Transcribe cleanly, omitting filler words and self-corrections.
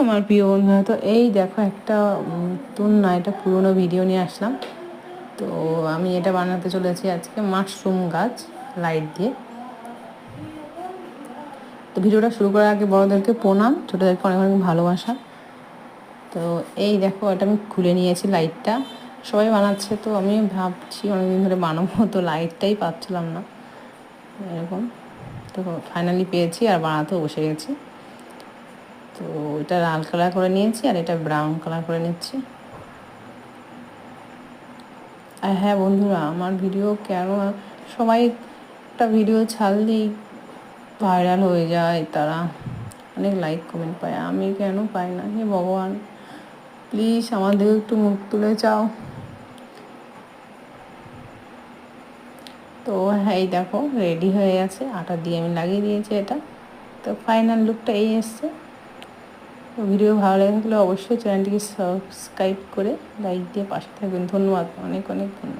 আমার প্রিয় বন্ধুরা, তো এই দেখো একটা নতুন না, এটা পুরোনো ভিডিও নিয়ে আসলাম। তো আমি এটা বানাতে চলেছি আজকে মাশরুম গাছ লাইট দিয়ে। তো ভিডিওটা শুরু করার আগে বড়োদেরকে প্রণাম, ছোটোদেরকে অনেক অনেক ভালোবাসা। তো এই দেখো, এটা আমি খুলে নিয়েছি লাইটটা, সবাই বানাচ্ছে, তো আমি ভাবছি অনেকদিন ধরে বানাবো, তো লাইটটাই পাচ্ছিলাম না এরকম। তো ফাইনালি পেয়েছি আর বানাতেও বসে গেছি। তো এটা লাল কালার করে নিয়েছি আর এটা ব্রাউন কালার করে নিচ্ছি। আর হ্যাঁ বন্ধুরা, আমার ভিডিও কেন সবাই একটা ভিডিও ছাড়লেই ভাইরাল হয়ে যায়, তারা অনেক লাইক কমেন্ট পায়, আমি কেন পাই না? হে ভগবান, প্লিজ আমাদের একটু মুখ তুলে চাও। তো হ্যাঁ, এই দেখো রেডি হয়ে গেছে, আটা দিয়ে আমি লাগিয়ে দিয়েছি এটা। তো ফাইনাল লুকটা এই এসছে। তো ভিডিও ভালো লেগে থাকলে অবশ্যই চ্যানেলটিকে সাবস্ক্রাইব করে লাইক দিয়ে পাশে থাকবেন। ধন্যবাদ, অনেক অনেক ধন্যবাদ।